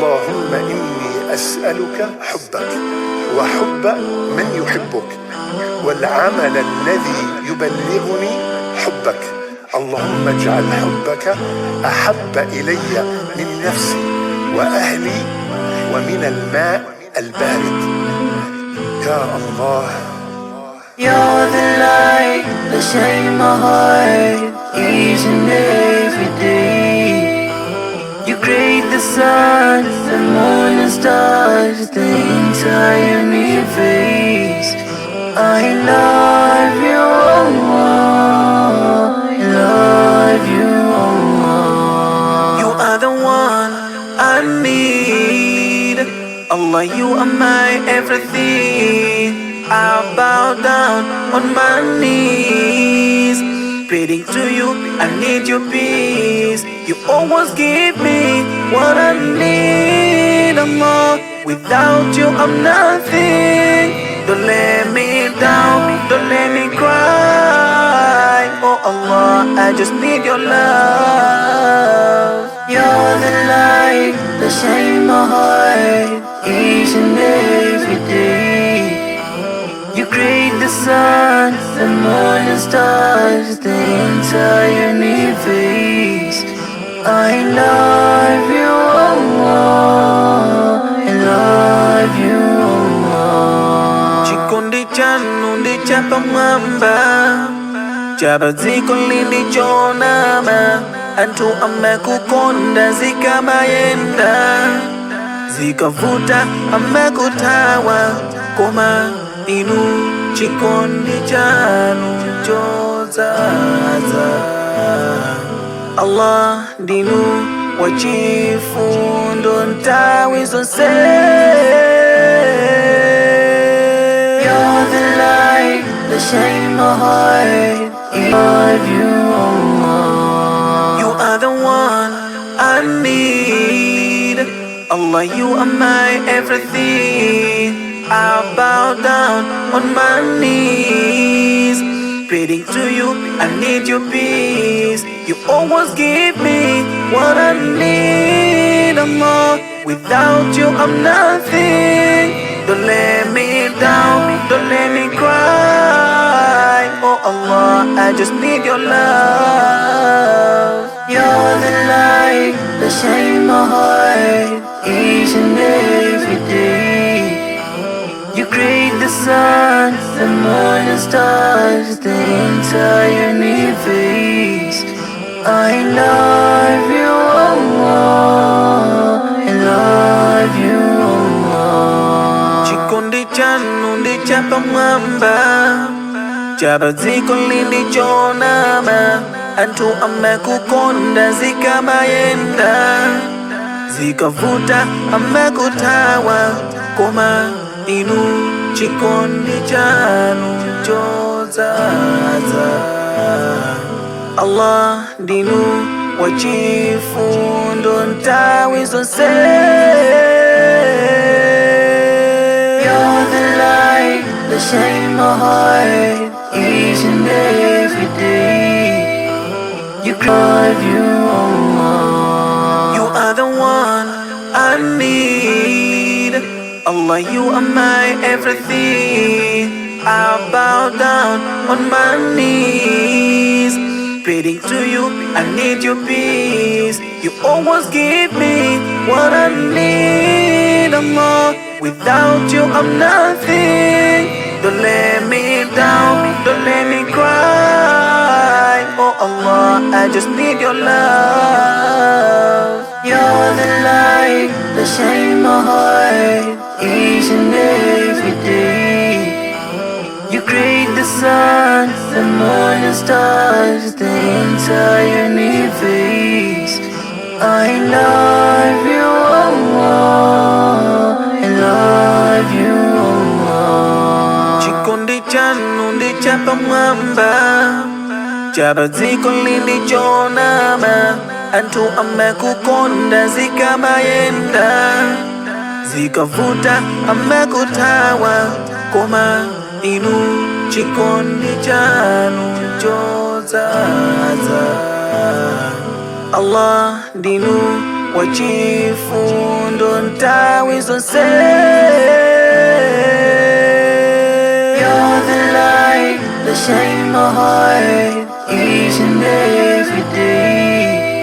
اللهم إني أسألك حبك وحب من يحبك والعمل الذي يبلغني حبك. اللهم اجعل حبك أحب إلي من نفسي وأهلي ومن الماء البارد. يا الله. You're the light that shines my heart each and every day. You create the sun, the moon and stars, the entire universe. I love you, Allah. I love you, Allah. You are the one I need. Allah, you are my everything. I bow down on my knees, praying to you, I need your peace. You always give me what I need, Allah. Without you, I'm nothing. Don't let me down, don't let me cry. Oh Allah, I just need your love. You're the light that shines my heart each and every day. You create the sun, the moon and stars, the entire universe. I love you, Allah. I love you, Allah. Chikundi chanu di chapa mamba, chapa ziko lindi chonama, antu amekukonda zikamayenda, zikavuta amekutawa koma. Inu chikondi chanu chozaza Allah dinu wachifundo ntawi zonse. You're the light that shines my heart. I love you, Allah. You are the one I need. Allah, you are my everything. I bow down on my knees, praying to you, I need your peace. You always give me what I need, Allah. Without you, I'm nothing. Don't let me down, don't let me cry. Oh Allah, I just need your love. You're the light that shines my heart each and every day. You create the sun, the moon and stars, the entire universe. I love you, Allah. I love you, Allah. Chikundi chanu di chapa mamba, chapa ziko lindi chonama, antu amekukonda zikamayenda, zikavuta amekutawa koma. Inu chikondi chanu chozaza Allah dinu wachifundo ntawi zonse. You're the light that shines my heart each and every day. You love you, Allah. You are the one I need. Allah, you are my everything. I bow down on my knees, praying to you, I need your peace. You always give me what I need, Allah. Without you, I'm nothing. Don't let me down, don't let me cry. Oh Allah, I just need your love. You're the light that shines my heart each and every day. You create the sun, the moon and stars, the entire universe. I love you, Allah. I love you, Allah. Chikundi chanu di chapa mamba, chapa ziko lindi chonama, antu amekukonda zikamayenda, zikavuta amekutawa koma. Inu chikondi chanu chozaza Allah dinu wachifundo ntawi zonse. You're the light that shines my heart each and every day.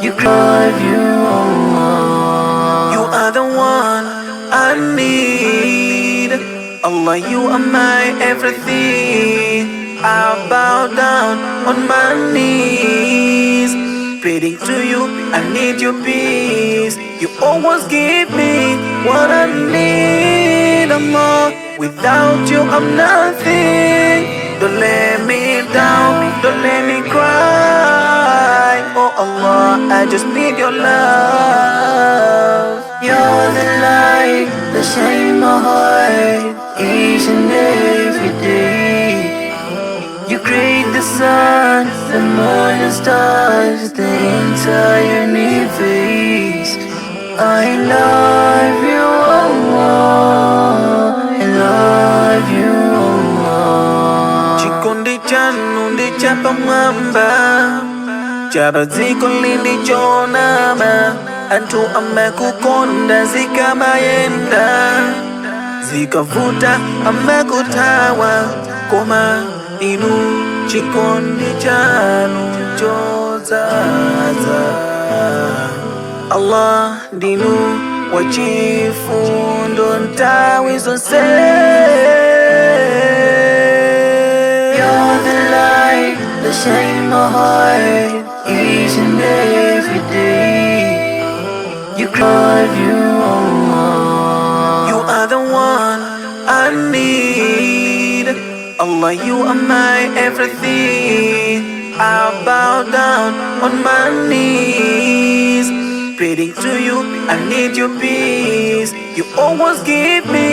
You love you, Allah. You are the one I need. Allah, you are my everything. I bow down on my knees, praying to you. I need your peace. You always give me what I need, Allah. Without you, I'm nothing. Don't let me down, don't let me cry. Oh Allah, I just need your love. You're the light that shines my heart each and every day. You create the sun, the moon and stars, the entire universe. I love you, Allah. I love you, Allah. Chikundi chanu ndi chapa mamba, chapa ziko lindi chonama. Antu amekukonda zikamayenda, zikavuta amekutawa. Koma inu chikondi chanu chozaza. Allah dinu wachifundo ntawi zonse. You're the light that shines my heart each and every day. You love you, Allah. You are the one I need. Allah, you are my everything. I bow down on my knees, praying to you. I need your peace. You always give me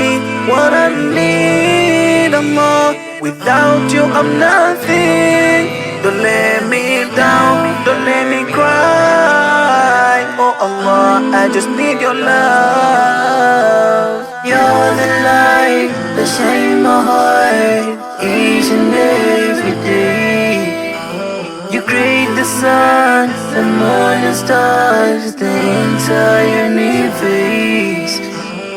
what I need, Allah. Without you, I'm nothing. Don't let me down, don't let me cry. Oh Allah, I just need your love. You're the light that shines my heart each and every day. You create the sun, the moon and stars, the entire universe.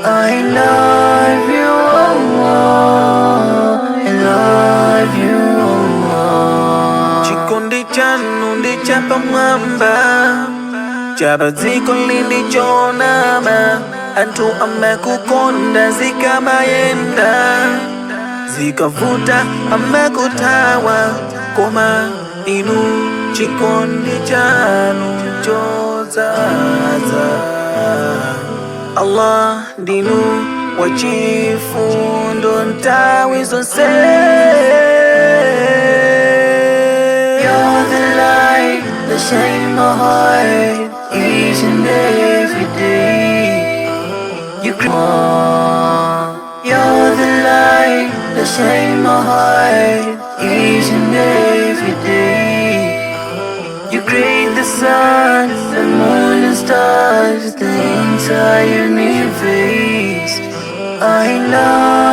I love you, Allah. I love you, Allah. Chikundi chanu ndi chapa mwamba, chapa ziko lindi chonama. Antu amekukonda zikamayenda, zikavuta amekutawa. Koma inu chikondi chanu chozaza. Allah dinu wachifundo ntawi zonse. You're the light that shines my heart each and every day. You You're the light that shines my heart each and every day. You create the sun, the moon and stars, the entire universe. I love